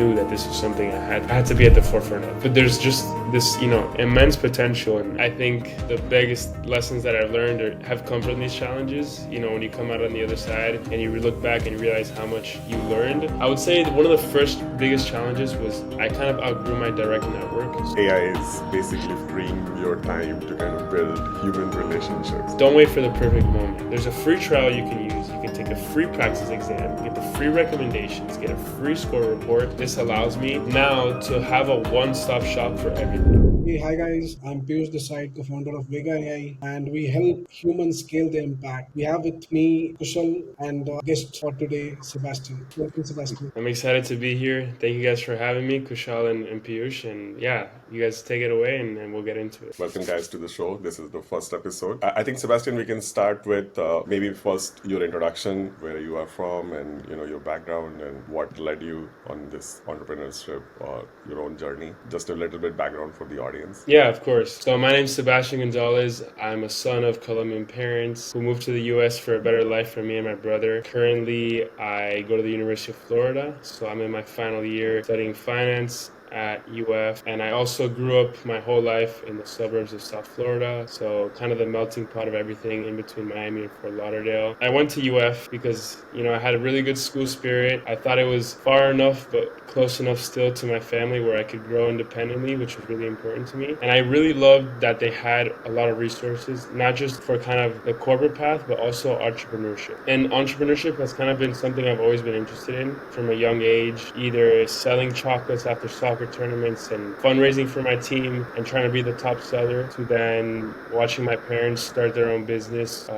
knew that this was something I had to be at the forefront of. But there's just this, immense potential. And I think the biggest lessons that I've learned have come from these challenges. When you come out on the other side and you look back and you realize how much you learned. I would say that one of the first biggest challenges was I kind of outgrew my direct network. AI is basically freeing your time to kind of build human relationships. Don't wait for the perfect moment. There's a free trial you can use. You can take a free practice exam, get the free recommendations, get a free score report. This allows me now to have a one-stop shop for everything. Hey, hi guys, I'm Piyush Desai, co-founder of VEGA AI, and we help humans scale their impact. We have with me Kushal and guest for today, Sebastian. Welcome, Sebastian. I'm excited to be here. Thank you guys for having me, Kushal and Piyush. And yeah, you guys take it away and we'll get into it. Welcome guys to the show. This is the first episode. I think, Sebastian, we can start with maybe first your introduction, where you are from and your background and what led you on this entrepreneurship or your own journey. Just a little bit background for the audience. Yeah, of course. So my name's Sebastian Gonzalez. I'm a son of Colombian parents who moved to the US for a better life for me and my brother. Currently, I go to the University of Florida, so I'm in my final year studying finance at UF, and I also grew up my whole life in the suburbs of South Florida, so kind of the melting pot of everything in between Miami and Fort Lauderdale. I went to UF because I had a really good school spirit. I thought it was far enough but close enough still to my family where I could grow independently, which was really important to me. And I really loved that they had a lot of resources, not just for kind of the corporate path, but also entrepreneurship. And entrepreneurship has kind of been something I've always been interested in from a young age, either selling chocolates after soccer tournaments and fundraising for my team and trying to be the top seller, to then watching my parents start their own business,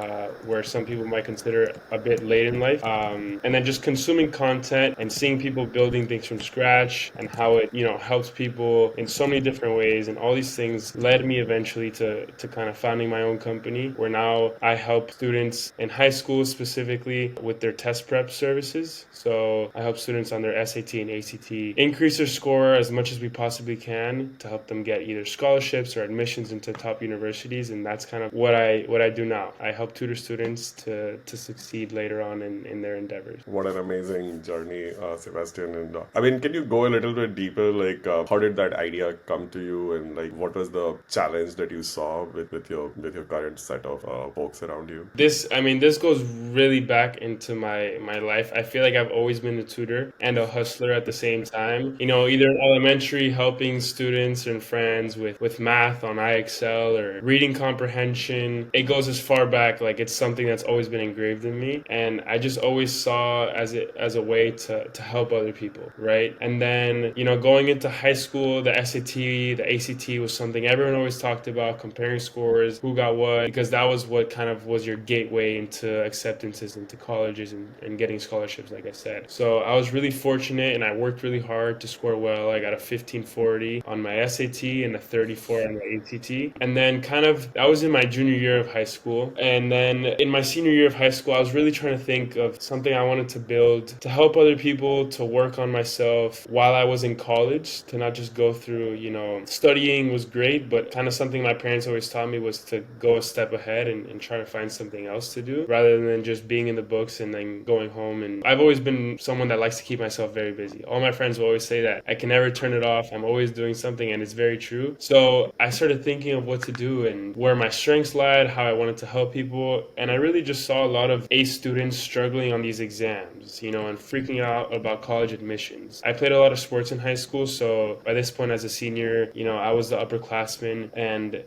where some people might consider a bit late in life, and then just consuming content and seeing people building things from scratch and how it helps people in so many different ways. And all these things led me eventually to kind of founding my own company, where now I help students in high school specifically with their test prep services. So I help students on their SAT and ACT increase their score as much as we possibly can to help them get either scholarships or admissions into top universities. And that's kind of what I do now. I help tutor students to succeed later on in their endeavors. What an amazing journey, Sebastian. And I mean, can you go a little bit deeper? Like, how did that idea come to you, and like, what was the challenge that you saw with your current set of folks around you? This goes really back into my life. I feel like I've always been a tutor and a hustler at the same time. Either in elementary, helping students and friends with math on IXL or reading comprehension. It goes as far back, like it's something that's always been engraved in me, and I just always saw as a way to help other people, right? And then going into high school, the SAT, the ACT was something everyone always talked about, comparing scores, who got what, because that was what kind of was your gateway into acceptances into colleges and getting scholarships, like I said. So I was really fortunate and I worked really hard to score well. I got a 1540 on my SAT and a 34 on my ACT. And then that was in my junior year of high school. And then in my senior year of high school, I was really trying to think of something I wanted to build to help other people, to work on myself while I was in college, to not just go through, studying was great, but kind of something my parents always taught me was to go a step ahead and try to find something else to do rather than just being in the books and then going home. And I've always been someone that likes to keep myself very busy. All my friends will always say that. I can never turn it off. I'm always doing something, and it's very true. So I started thinking of what to do and where my strengths lied, how I wanted to help people. And I really just saw a lot of A students struggling on these exams, and freaking out about college admissions. I played a lot of sports in high school, so by this point as a senior, I was the upperclassman. And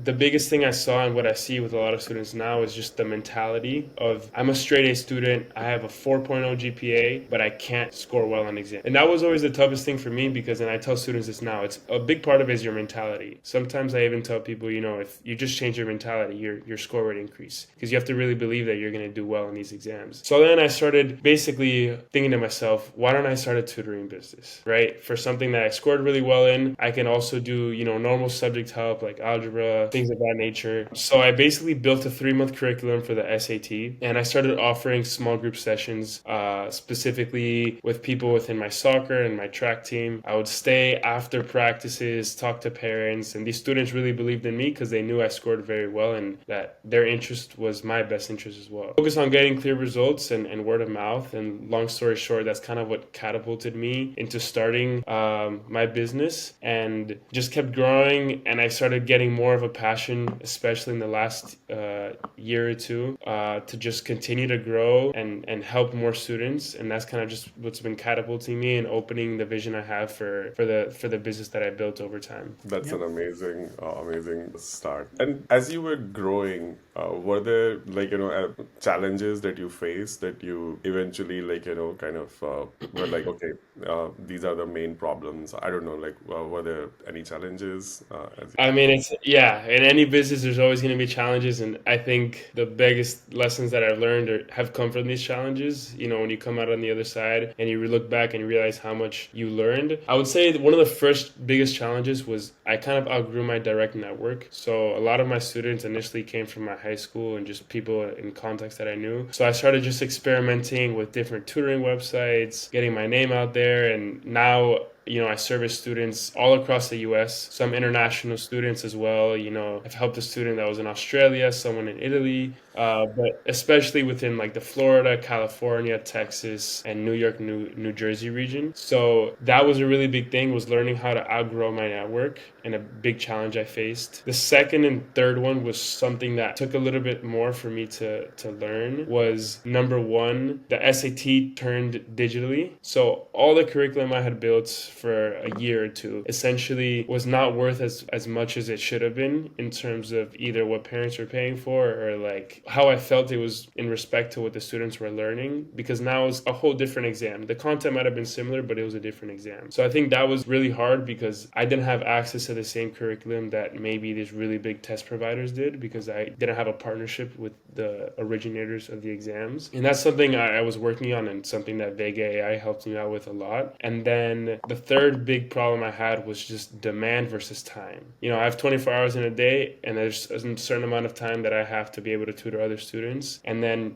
the biggest thing I saw and what I see with a lot of students now is just the mentality of, I'm a straight A student, I have a 4.0 GPA, but I can't score well on exam. And that was always the toughest thing for me, because, and I tell students this now, it's a big part of it is your mentality. Sometimes I even tell people, if you just change your mentality, your score would increase, because you have to really believe that you're going to do well in these exams. So then I started basically thinking to myself, why don't I start a tutoring business, right? For something that I scored really well in, I can also do, normal subject help like algebra, things of that nature. So I basically built a 3-month curriculum for the SAT, and I started offering small group sessions, specifically with people within my soccer and my track team. I would stay after practices, talk to parents, and these students really believed in me because they knew I scored very well and that their interest was my best interest as well. Focus on getting clear results and word of mouth. And long story short, that's kind of what catapulted me into starting my business, and just kept growing. And I started getting more of a passion, especially in the last year or two, to just continue to grow and help more students. And that's kind of just what's been catapulting me and opening the vision I have for the business that I built over time. That's an Yep. amazing start. And as you were growing, were there like challenges that you faced that you eventually kind of were like, okay, these are the main problems. I don't know, like were there any challenges as I mean, it's yeah. In any business, there's always going to be challenges, and I think the biggest lessons that I've learned have come from these challenges. You know, when you come out on the other side and you look back and you realize how much you learned. I would say that one of the first biggest challenges was I kind of outgrew my direct network. So a lot of my students initially came from my high school and just people in contacts that I knew. So I started just experimenting with different tutoring websites, getting my name out there, and now I service students all across the US, some international students as well. I've helped a student that was in Australia, someone in Italy, but especially within like the Florida, California, Texas, and New York, New Jersey region. So that was a really big thing, was learning how to outgrow my network, and a big challenge I faced. The second and third one was something that took a little bit more for me to learn, was number one, the SAT turned digitally. So all the curriculum I had built for a year or two essentially was not worth as much as it should have been in terms of either what parents were paying for or like how I felt it was in respect to what the students were learning, because now it's a whole different exam. The content might have been similar, but it was a different exam. So I think that was really hard because I didn't have access to the same curriculum that maybe these really big test providers did, because I didn't have a partnership with the originators of the exams. And that's something I was working on, and something that VEGA AI helped me out with a lot. And then the third big problem I had was just demand versus time. I have 24 hours in a day, and there's a certain amount of time that I have to be able to tutor other students. And then,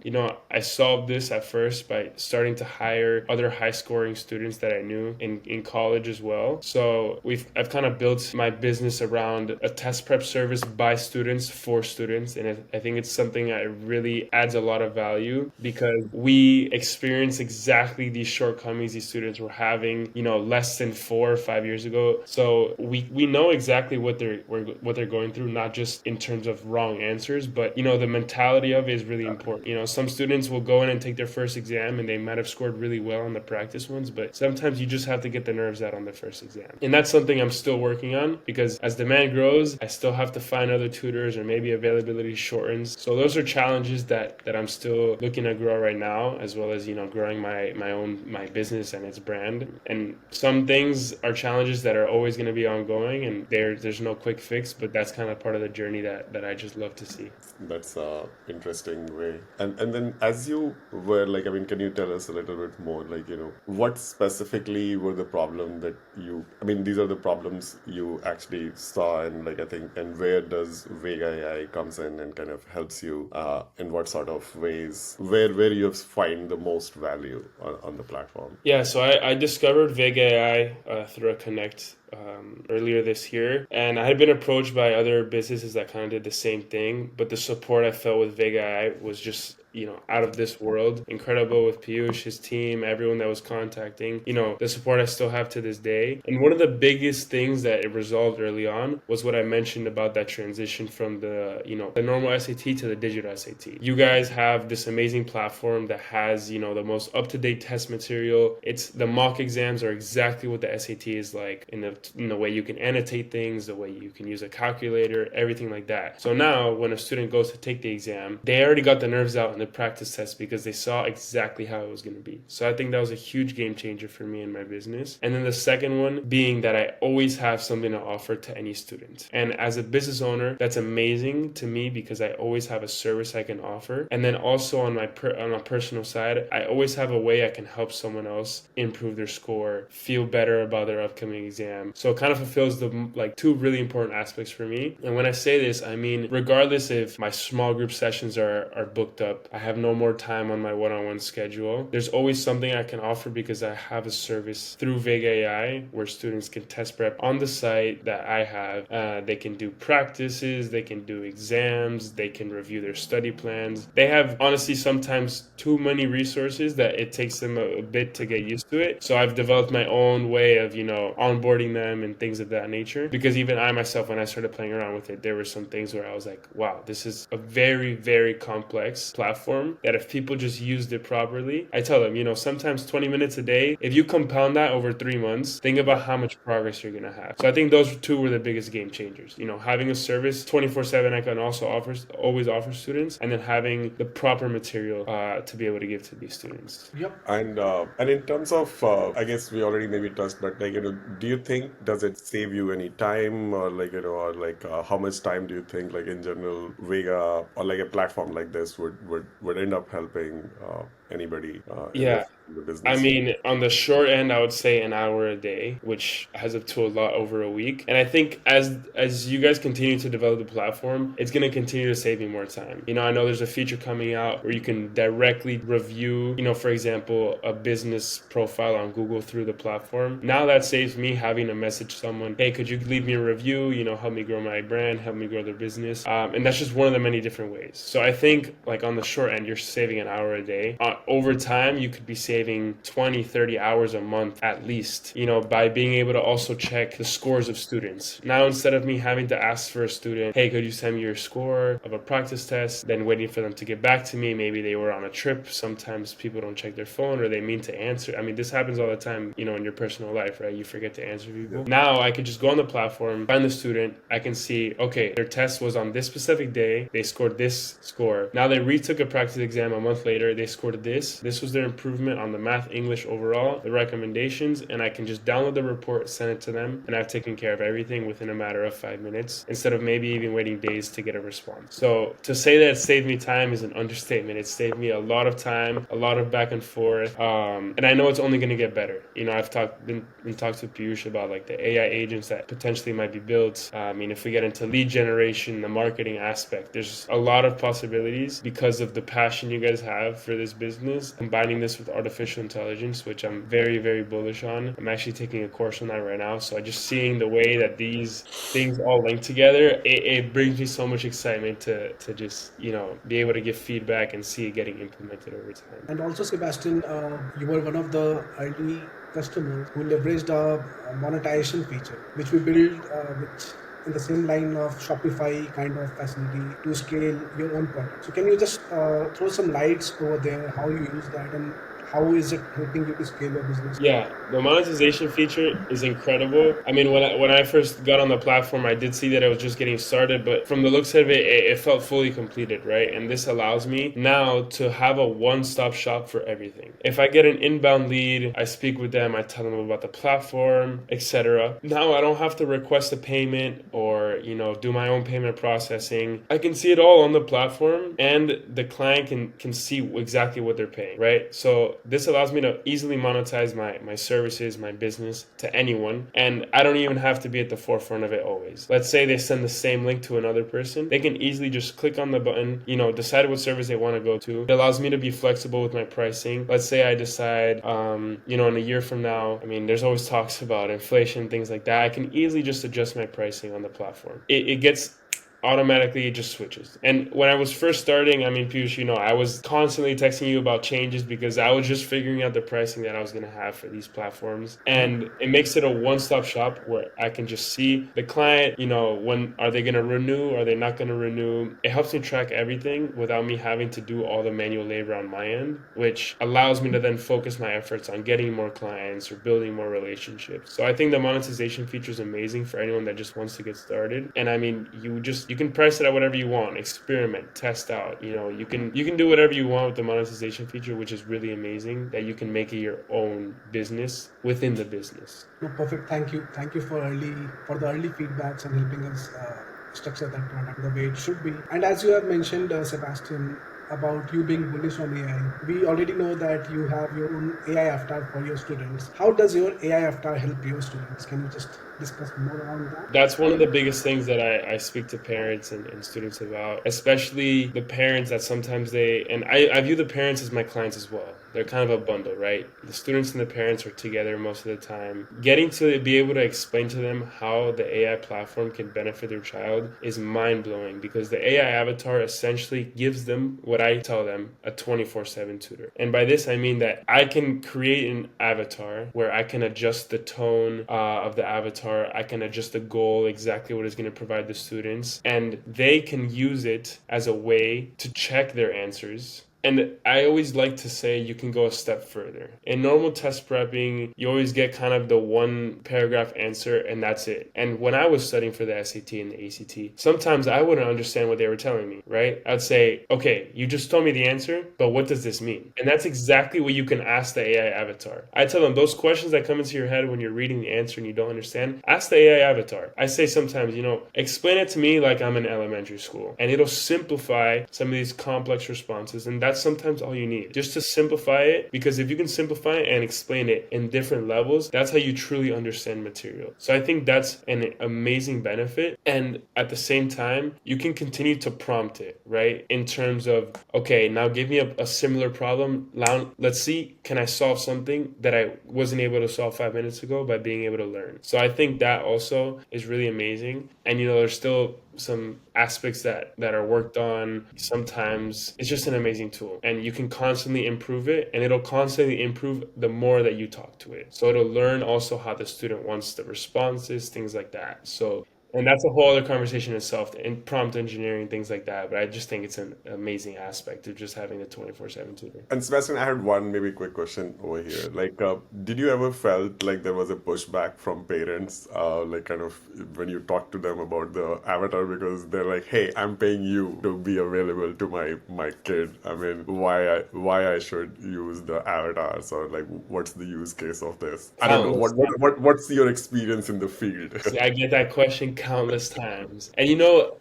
I solved this at first by starting to hire other high scoring students that I knew in college as well. So I've kind of built my business around a test prep service by students for students. And I think it's something that really adds a lot of value, because we experience exactly these shortcomings these students were having, less than 4 or 5 years ago. So we know exactly what they're going through, not just in terms of wrong answers, but the mentality of it is really important. Some students will go in and take their first exam and they might have scored really well on the practice ones, but sometimes you just have to get the nerves out on the first exam. And that's something I'm still working on, because as demand grows, I still have to find other tutors, or maybe availability shortens. So those are challenges that I'm still looking to grow right now, as well as growing my business and its brand. And some things are challenges that are always going to be ongoing, and there's no quick fix, but that's kind of part of the journey that I just love to see. That's a interesting way. And then as you were like, I mean, can you tell us a little bit more, like, what specifically were the problem that I mean, these are the problems you actually saw, and like, I think, and where does Vega AI comes in and kind of helps you, in what sort of ways, where you find the most value on the platform? Yeah, so I discovered VEGA AI through a Connect earlier this year, and I had been approached by other businesses that kind of did the same thing, but the support I felt with VEGA AI was just out of this world. Incredible with Piyush, his team, everyone that was contacting. The support I still have to this day. And one of the biggest things that it resolved early on was what I mentioned about that transition from the normal SAT to the digital SAT. You guys have this amazing platform that has, the most up-to-date test material. The mock exams are exactly what the SAT is like, in the way you can annotate things, the way you can use a calculator, everything like that. So now when a student goes to take the exam, they already got the nerves out in the practice test, because they saw exactly how it was going to be. So I think that was a huge game changer for me in my business. And then the second one being that I always have something to offer to any student. And as a business owner, that's amazing to me, because I always have a service I can offer. And then also on my personal side, I always have a way I can help someone else improve their score, feel better about their upcoming exam. So it kind of fulfills the two really important aspects for me. And when I say this, I mean, regardless if my small group sessions are booked up, I have no more time on my one-on-one schedule. There's always something I can offer because I have a service through VEGA AI where students can test prep on the site that I have. They can do practices, they can do exams, they can review their study plans. They have honestly sometimes too many resources that it takes them a bit to get used to it. So I've developed my own way of, onboarding them and things of that nature. Because even I myself, when I started playing around with it, there were some things where I was like, wow, this is a very, very complex platform that if people just used it properly, I tell them, sometimes 20 minutes a day, if you compound that over 3 months, think about how much progress you're going to have. So I think those two were the biggest game changers. Having a service 24/7 I can also always offer students, and then having the proper material to be able to give to these students. Yep. And in terms of, I guess we already maybe touched, but like do you think does it save you any time, or how much time do you think, like in general, Vega or like a platform like this would end up helping anybody in Yeah. the I business? mean, on the short end, I would say an hour a day, which has up to a lot over a week. And I think as you guys continue to develop the platform, it's going to continue to save me more time. I know there's a feature coming out where you can directly review, for example, a business profile on Google through the platform. Now that saves me having to message someone, hey, could you leave me a review? Help me grow my brand, help me grow their business. And that's just one of the many different ways. So I think like on the short end, you're saving an hour a day. Over time, you could be saving 20, 30 hours a month at least, by being able to also check the scores of students. Now, instead of me having to ask for a student, hey, could you send me your score of a practice test, then waiting for them to get back to me, maybe they were on a trip. Sometimes people don't check their phone or they mean to answer. I mean, this happens all the time, in your personal life, right? You forget to answer people. Yeah. Now I could just go on the platform, find the student. I can see, okay, their test was on this specific day. They scored this score. Now they retook a practice exam a month later. They scored this. This was their improvement on the math, English overall, the recommendations, and I can just download the report, send it to them, and I've taken care of everything within a matter of 5 minutes instead of maybe even waiting days to get a response. So to say that it saved me time is an understatement. It saved me a lot of time, a lot of back and forth, and I know it's only going to get better. I've been talked to Piyush about like the AI agents that potentially might be built. I mean, if we get into lead generation, the marketing aspect, there's a lot of possibilities because of the passion you guys have for this business. Combining this with artificial intelligence, which I'm very, very bullish on. I'm actually taking a course on that right now. So I just seeing the way that these things all link together, it brings me so much excitement to just, be able to give feedback and see it getting implemented over time. And also, Sebastian, you were one of the early customers who leveraged a monetization feature, which we built, which in the same line of Shopify kind of facility to scale your own product. So, can you just throw some lights over there, how you use that, and how is it helping you to scale your business? Yeah, the monetization feature is incredible. I mean, when I first got on the platform, I did see that it was just getting started, but from the looks of it felt fully completed, right? And this allows me now to have a one-stop shop for everything. If I get an inbound lead, I speak with them, I tell them about the platform, etc. Now I don't have to request a payment or, do my own payment processing. I can see it all on the platform, and the client can see exactly what they're paying, right? So this allows me to easily monetize my services, my business to anyone, and I don't even have to be at the forefront of it always. Let's say they send the same link to another person, they can easily just click on the button, decide what service they want to go to. It allows me to be flexible with my pricing. Let's say I decide, in a year from now, I mean, there's always talks about inflation, things like that. I can easily just adjust my pricing on the platform. It gets automatically, it just switches. And when I was first starting, I mean, Piyush, I was constantly texting you about changes because I was just figuring out the pricing that I was going to have for these platforms. And it makes it a one-stop shop where I can just see the client, when are they going to renew? Are they not going to renew? It helps me track everything without me having to do all the manual labor on my end, which allows me to then focus my efforts on getting more clients or building more relationships. So I think the monetization feature is amazing for anyone that just wants to get started. And I mean, you can price it at whatever you want, experiment, test out. You can do whatever you want with the monetization feature, which is really amazing that you can make it your own business within the business. No, perfect. Thank you for the early feedbacks and helping us structure that product the way it should be. And as you have mentioned, Sebastian, about you being bullish on AI. We already know that you have your own AI avatar for your students. How does your AI avatar help your students? Can you just discuss more around that? That's one of the biggest things that I speak to parents and students about, especially the parents that sometimes and I view the parents as my clients as well. They're kind of a bundle, right? The students and the parents are together most of the time. Getting to be able to explain to them how the AI platform can benefit their child is mind blowing, because the AI avatar essentially gives them what I tell them, a 24/7 tutor. And by this, I mean that I can create an avatar where I can adjust the tone of the avatar. I can adjust the goal, exactly what is going to provide the students, and they can use it as a way to check their answers. And I always like to say you can go a step further. In normal test prepping, you always get kind of the one paragraph answer and that's it. And when I was studying for the SAT and the ACT, sometimes I wouldn't understand what they were telling me, right? I'd say, okay, you just told me the answer, but what does this mean? And that's exactly what you can ask the AI avatar. I tell them those questions that come into your head when you're reading the answer and you don't understand, ask the AI avatar. I say sometimes, explain it to me like I'm in elementary school, and it'll simplify some of these complex responses. And that's sometimes all you need, just to simplify it, because if you can simplify it and explain it in different levels, that's how you truly understand material. So I think that's an amazing benefit. And at the same time, you can continue to prompt it, right? In terms of, okay, now give me a similar problem. Now let's see, can I solve something that I wasn't able to solve 5 minutes ago by being able to learn? So I think that also is really amazing. And there's still some aspects that are worked on. Sometimes it's just an amazing tool, and you can constantly improve it, and it'll constantly improve the more that you talk to it. So it'll learn also how the student wants the responses, things like that. So, and that's a whole other conversation itself, in prompt engineering, things like that. But I just think it's an amazing aspect of just having the 24/7 tutor. And Sebastian, I had one maybe quick question over here. Like, did you ever felt like there was a pushback from parents, like kind of when you talk to them about the avatar, because they're like, "Hey, I'm paying you to be available to my kid. I mean, why I should use the avatars, or like, what's the use case of this? I don't know. Countless What's your experience in the field?" See, I get that question countless times. And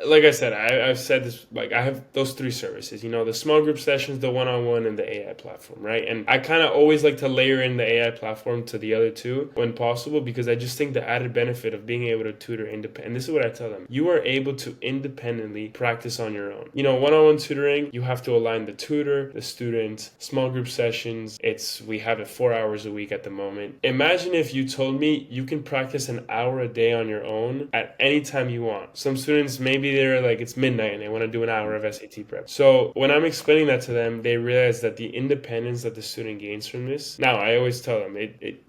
like I said, I've said this, like I have those three services, the small group sessions, the one-on-one, and the AI platform, right? And I kind of always like to layer in the AI platform to the other two when possible, because I just think the added benefit of being able to tutor independent, and this is what I tell them, you are able to independently practice on your own. One-on-one tutoring, you have to align the tutor, the student. Small group sessions, we have it 4 hours a week at the moment. Imagine if you told me you can practice an hour a day on your own at any time you want. Some students, maybe they're like, it's midnight and they want to do an hour of SAT prep. So when I'm explaining that to them, they realize that the independence that the student gains from this. Now, I always tell them,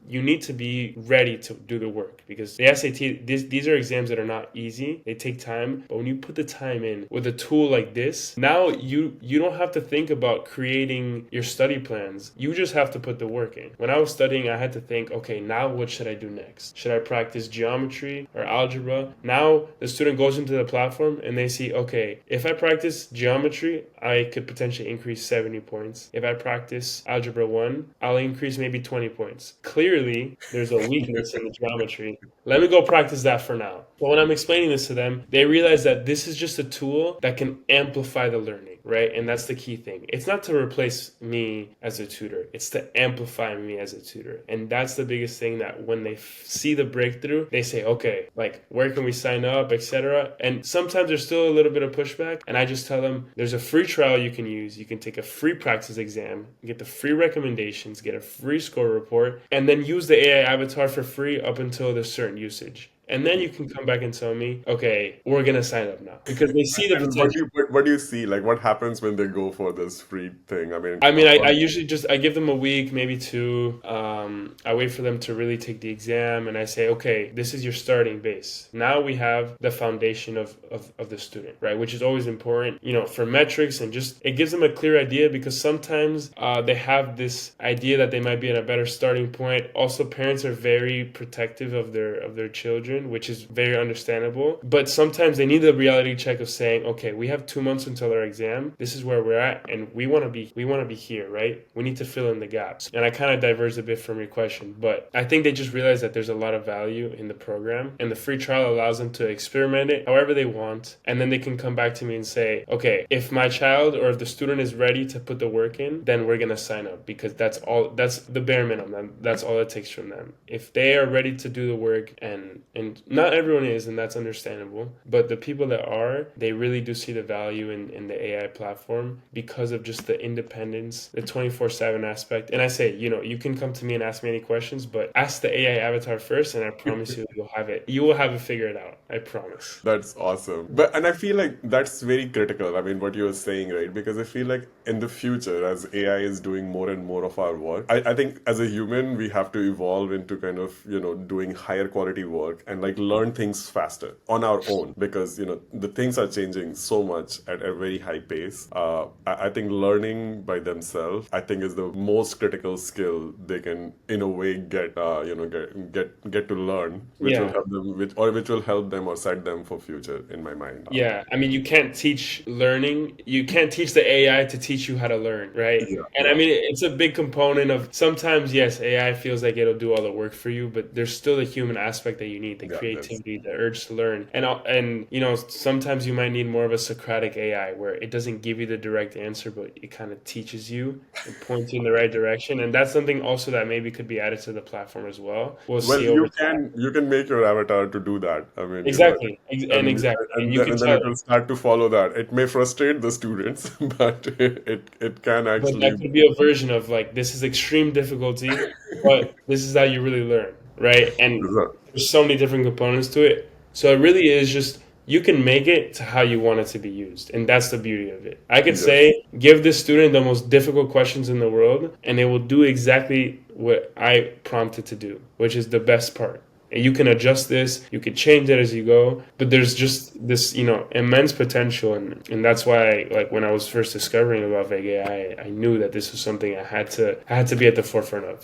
you need to be ready to do the work, because the SAT, these are exams that are not easy. They take time, but when you put the time in with a tool like this, now you don't have to think about creating your study plans. You just have to put the work in. When I was studying, I had to think, okay, now what should I do next? Should I practice geometry or algebra? Now the student goes into the platform and they see, okay, if I practice geometry, I could potentially increase 70 points. If I practice algebra 1, I'll increase maybe 20 points. Clearly, there's a weakness in the geometry. Let me go practice that for now. But when I'm explaining this to them, they realize that this is just a tool that can amplify the learning, right? And that's the key thing. It's not to replace me as a tutor. It's to amplify me as a tutor. And that's the biggest thing, that when they see the breakthrough, they say, okay, like, where can we sign up, etc. And sometimes there's still a little bit of pushback. And I just tell them, there's a free trial you can use. You can take a free practice exam, get the free recommendations, get a free score report, and then use the AI avatar for free up until there's certain usage. And then you can come back and tell me, okay, we're going to sign up now. Because they see the And potential. what do you see? Like, what happens when they go for this free thing? I mean, I usually I give them a week, maybe two. I wait for them to really take the exam, and I say, okay, this is your starting base. Now we have the foundation of the student, right? Which is always important, for metrics, and just, it gives them a clear idea, because sometimes they have this idea that they might be at a better starting point. Also, parents are very protective of their children. children, which is very understandable. But sometimes they need the reality check of saying, okay, we have 2 months until our exam. This is where we're at, and we want to be here, right? We need to fill in the gaps. And I kind of diverged a bit from your question, but I think they just realize that there's a lot of value in the program, and the free trial allows them to experiment it however they want, and then they can come back to me and say, okay, if my child or if the student is ready to put the work in, then we're gonna sign up, because that's the bare minimum. That's all it takes from them. If they are ready to do the work, and not everyone is, and that's understandable, but the people that are, they really do see the value in the AI platform because of just the independence, the 24/7 aspect. And I say, you can come to me and ask me any questions, but ask the AI avatar first, and I promise you, you will have it figured out. I promise. That's awesome. And I feel like that's very critical. I mean, what you were saying, right? Because I feel like in the future, as AI is doing more and more of our work, I think as a human, we have to evolve into kind of, doing higher quality work and like learn things faster on our own, because, the things are changing so much at a very high pace. I think learning by themselves, I think, is the most critical skill they can, in a way, get to learn, which will Yeah. help them, which will help them or set them for future, in my mind. Yeah, I mean, you can't teach learning. You can't teach the AI to teach you how to learn, right? Yeah, And I yeah, mean, it's a big component of sometimes, yes, AI feels like it'll do all the work for you, but there's still the human aspect that you need, the yeah. That's creativity, the urge to learn. And sometimes you might need more of a Socratic AI where it doesn't give you the direct answer, but it kind of teaches you and points you in the right direction. And that's something also that maybe could be added to the platform as well. We'll well, see over time. you can make your avatar to do that. I mean, Exactly. and Exactly. And and you then, can and then tell it it. will start to follow that. It may frustrate the students, but it can But actually. that could be a version of like, this is extreme difficulty, but this is how you really learn, right? And there's so many different components to it. So it really is just you can make it to how you want it to be used. And that's the beauty of it. I could Yes. say, give this student the most difficult questions in the world, and it will do exactly what I prompted to do, which is the best part. And you can adjust this, you can change it as you go, but there's just this, immense potential, and that's why, like when I was first discovering about VEGA AI, I knew that this was something I had to be at the forefront of,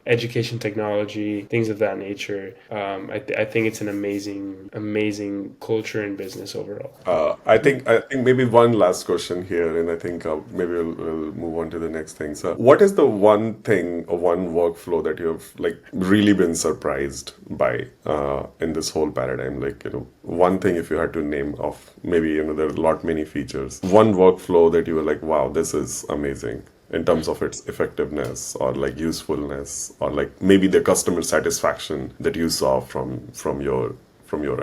education technology, things of that nature. I think it's an amazing culture in business overall. I think maybe one last question here, and I think maybe we'll move on to the next thing. So, what is the one thing or one workflow that you have like really been surprised by in this whole paradigm? Like, one thing if you had to name of, maybe there are a lot many features. One workflow that you were like, wow, this is amazing in terms of its effectiveness or like usefulness, or like maybe the customer satisfaction that you saw from your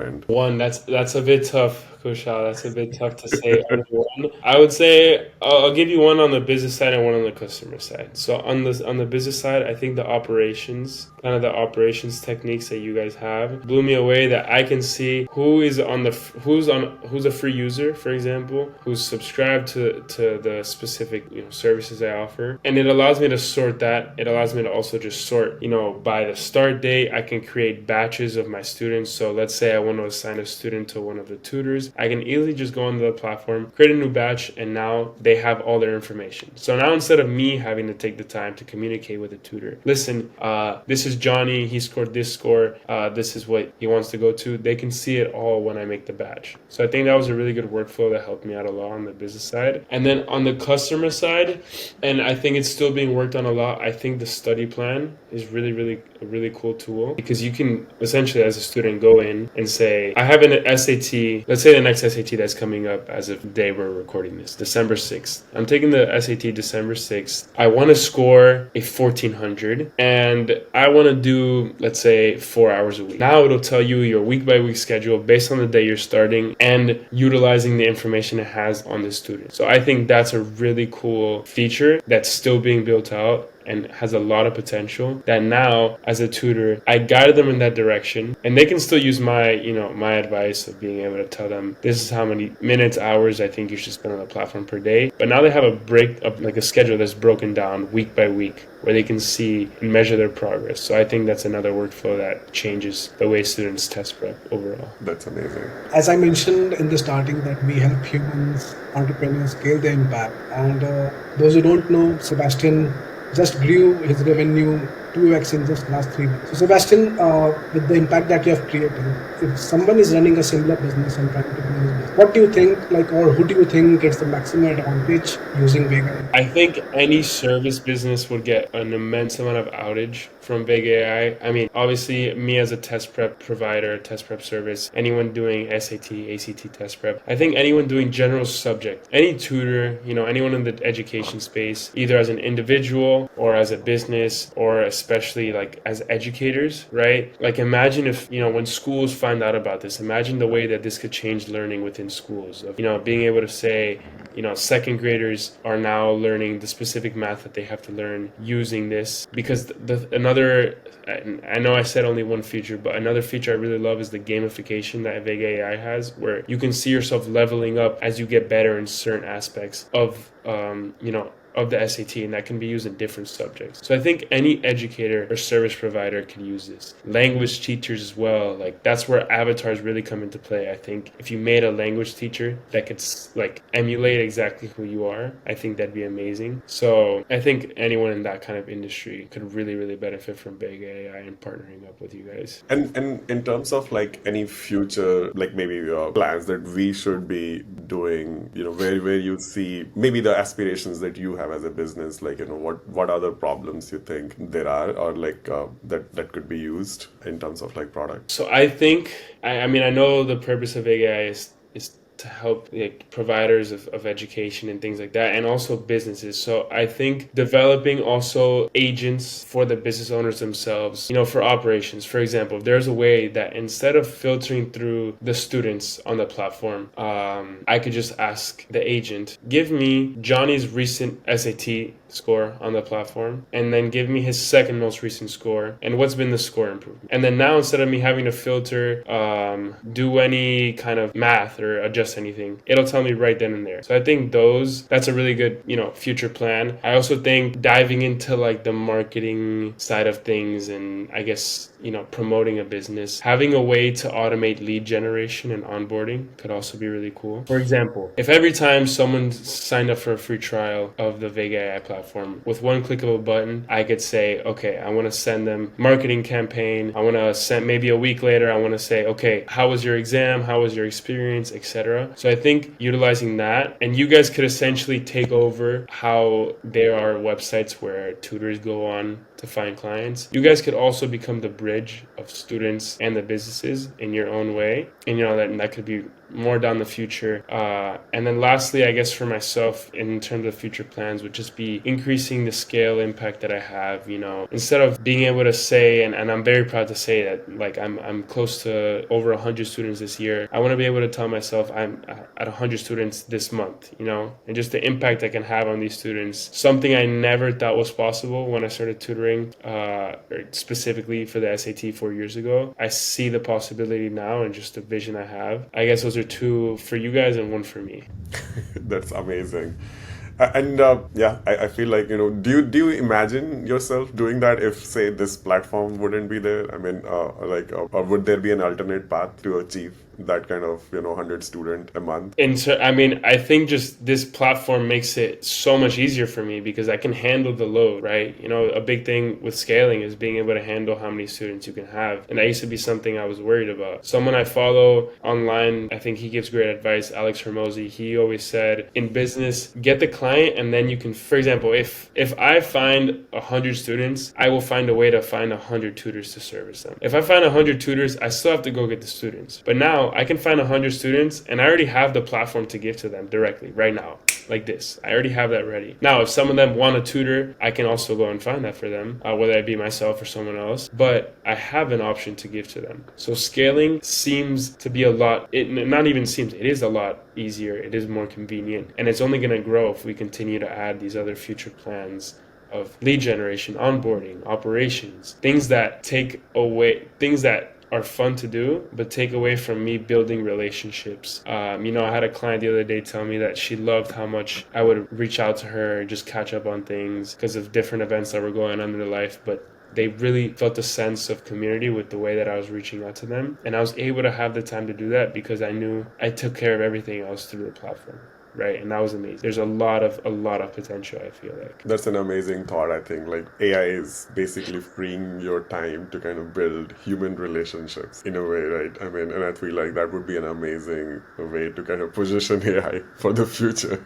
end. One, that's a bit tough, Kushal. That's a bit tough to say only one. I would say I'll give you one on the business side and one on the customer side. So on the business side, I think kind of the operations techniques that you guys have, blew me away. That I can see who's a free user, for example, who's subscribed to the specific services I offer, and it allows me to sort that. It allows me to also just sort by the start date. I can create batches of my students. So let's say I want to assign a student to one of the tutors, I can easily just go onto the platform, create a new batch, and now they have all their information. So now instead of me having to take the time to communicate with the tutor, listen, this is Johnny, he scored this score, this is what he wants to go to, they can see it all when I make the batch. So I think that was a really good workflow that helped me out a lot on the business side. And then on the customer side, and I think it's still being worked on a lot, I think the study plan is really a really cool tool, because you can essentially as a student go in and say, I have an SAT, let's say the next SAT that's coming up as of the day we're recording this, December 6th. I'm taking the SAT December 6th. I want to score a 1400 and I want to do, let's say, 4 hours a week. Now it'll tell you your week by week schedule based on the day you're starting and utilizing the information it has on the student. So I think that's a really cool feature that's still being built out and has a lot of potential, that now as a tutor I guided them in that direction, and they can still use my my advice of being able to tell them this is how many minutes, hours I think you should spend on the platform per day. But now they have a break of like a schedule that's broken down week by week where they can see and measure their progress. So I think that's another workflow that changes the way students test prep overall. That's amazing. As I mentioned in the starting, that we help humans, entrepreneurs scale their impact. And those who don't know, Sebastian just grew his revenue 2x in just last 3 months. So Sebastian, with the impact that you have created, if someone is running a similar business and trying to grow his business, what do you think, like, or who do you think gets the maximum advantage using Vega? I think any service business would get an immense amount of outage from VEGA AI. I mean, obviously, me as a test prep provider, test prep service, anyone doing SAT, ACT test prep, I think anyone doing general subject, any tutor, anyone in the education space, either as an individual or as a business or especially like as educators, right? Like imagine if, when schools find out about this, imagine the way that this could change learning within schools of, being able to say, second graders are now learning the specific math that they have to learn using this because another, I know I said only one feature, but another feature I really love is the gamification that VEGA AI has, where you can see yourself leveling up as you get better in certain aspects of the SAT, and that can be used in different subjects. So I think any educator or service provider can use this. Language teachers as well, like that's where avatars really come into play. I think if you made a language teacher that could like emulate exactly who you are, I think that'd be amazing. So I think anyone in that kind of industry could really, really benefit from Big AI and partnering up with you guys. And in terms of like any future, like maybe plans that we should be doing, where you see maybe the aspirations that you have as a business, like what other problems you think there are, or like that could be used in terms of like product. So I think, I mean, I know the purpose of AI is to help like providers of education and things like that, and also businesses. So I think developing also agents for the business owners themselves, for operations. For example, there's a way that instead of filtering through the students on the platform, I could just ask the agent, give me Johnny's recent SAT score on the platform, and then give me his second most recent score and what's been the score improvement. And then now instead of me having to filter, do any kind of math or adjust anything, it'll tell me right then and there. So I think that's a really good, future plan. I also think diving into like the marketing side of things and I guess, promoting a business, having a way to automate lead generation and onboarding could also be really cool. For example, if every time someone signed up for a free trial of the VEGA AI platform, with one click of a button, I could say, okay, I want to send them marketing campaign. I want to send maybe a week later, I want to say, okay, how was your exam? How was your experience, etc. So I think utilizing that, and you guys could essentially take over how there are websites where tutors go on to find clients. You guys could also become the bridge of students and the businesses in your own way. And that could be more down the future. And then lastly, I guess for myself, in terms of future plans, would just be increasing the scale impact that I have. Instead of being able to say, and I'm very proud to say that, like I'm close to over 100 students this year. I want to be able to tell myself I'm at 100 students this month. And just the impact I can have on these students. Something I never thought was possible when I started tutoring, specifically for the SAT 4 years ago. I see the possibility now, and just the vision I have. I guess those are two for you guys and one for me. That's amazing. And yeah, I feel like, do you imagine yourself doing that if, say, this platform wouldn't be there? I mean, or would there be an alternate path to achieve that kind of 100 student a month? And so, I mean, I think just this platform makes it so much easier for me because I can handle the load, right? A big thing with scaling is being able to handle how many students you can have. And that used to be something I was worried about. Someone I follow online, I think he gives great advice, Alex Hermosi, he always said, in business, get the client and then you can, for example, if I find 100 students, I will find a way to find 100 tutors to service them. If I find 100 tutors, I still have to go get the students. But now I can find 100 students and I already have the platform to give to them directly right now, like this. I already have that ready. Now, if some of them want a tutor, I can also go and find that for them, whether it be myself or someone else. But I have an option to give to them. So scaling seems to be it is a lot easier. It is more convenient. And it's only going to grow if we continue to add these other future plans of lead generation, onboarding, operations, things that are fun to do, but take away from me building relationships. I had a client the other day tell me that she loved how much I would reach out to her and just catch up on things because of different events that were going on in their life, but they really felt a sense of community with the way that I was reaching out to them. And I was able to have the time to do that because I knew I took care of everything else through the platform. right? And that was amazing. There's a lot of potential, I feel like. That's an amazing thought. I think like AI is basically freeing your time to kind of build human relationships in a way, right? I mean, and I feel like that would be an amazing way to kind of position AI for the future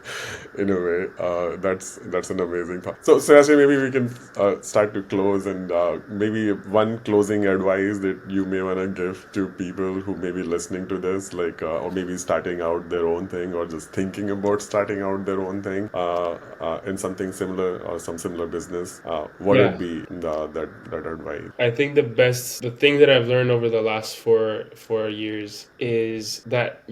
in a way. That's an amazing thought. So, Sebastian, maybe we can start to close, and maybe one closing advice that you may want to give to people who may be listening to this, like, or maybe starting out their own thing, or just thinking about starting out their own thing in something similar or some similar business. What Yeah. would be that advice? I think the thing that I've learned over the last four years is that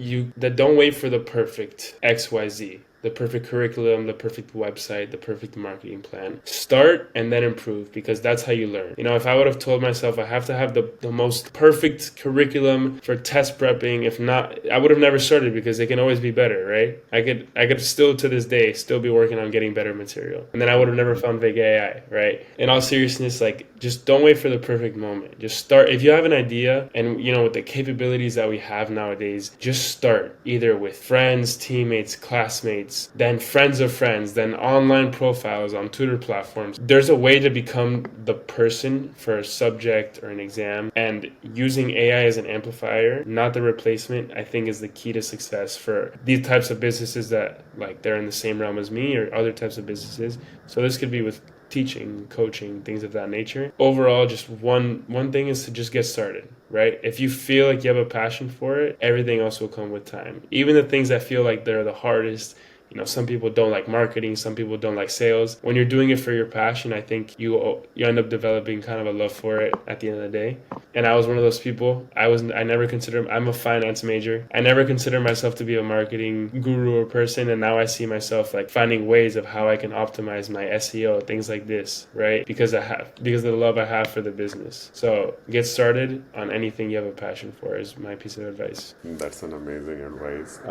don't wait for the perfect XYZ, the perfect curriculum, the perfect website, the perfect marketing plan. Start and then improve, because that's how you learn. If I would have told myself I have to have the most perfect curriculum for test prepping, if not, I would have never started, because it can always be better, right? I could still to this day still be working on getting better material. And then I would have never found VEGA AI, right? In all seriousness, like, just don't wait for the perfect moment. Just start. If you have an idea, and with the capabilities that we have nowadays, just start, either with friends, teammates, classmates, then friends of friends, then online profiles on tutor platforms. There's a way to become the person for a subject or an exam, and using AI as an amplifier, not the replacement, I think is the key to success for these types of businesses that, like, they're in the same realm as me, or other types of businesses. So this could be with teaching, coaching, things of that nature. Overall, just one thing is to just get started, right? If you feel like you have a passion for it, everything else will come with time. Even the things that feel like they're the hardest. Some people don't like marketing, some people don't like sales. When you're doing it for your passion, I think you end up developing kind of a love for it at the end of the day. And I was one of those people. I never considered, I'm a finance major. I never considered myself to be a marketing guru or person, and now I see myself like finding ways of how I can optimize my SEO, things like this, right? Because of the love I have for the business. So get started on anything you have a passion for is my piece of advice. That's an amazing advice.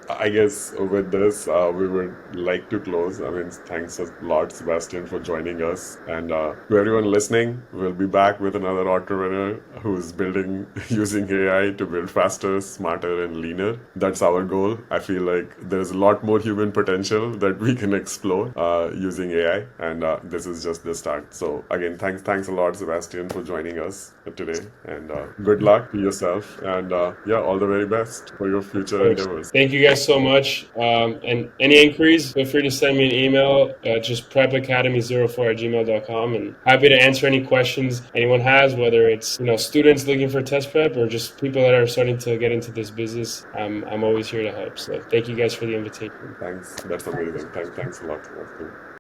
I guess with this, we would like to close. I mean, thanks a lot, Sebastian, for joining us. And to everyone listening, we'll be back with another entrepreneur who's building using AI to build faster, smarter, and leaner. That's our goal. I feel like there's a lot more human potential that we can explore using AI, and this is just the start. So again, thanks a lot, Sebastian, for joining us today, and good luck to yourself, and yeah, all the very best for your future endeavors. Thank you guys so much. And any inquiries, feel free to send me an email, just prepacademy04@gmail.com, and happy to answer any questions anyone has, whether it's students looking for test prep or just people that are starting to get into this business. I'm always here to help. So thank you guys for the invitation. Thanks. That's amazing. Thanks a lot, Sebastian.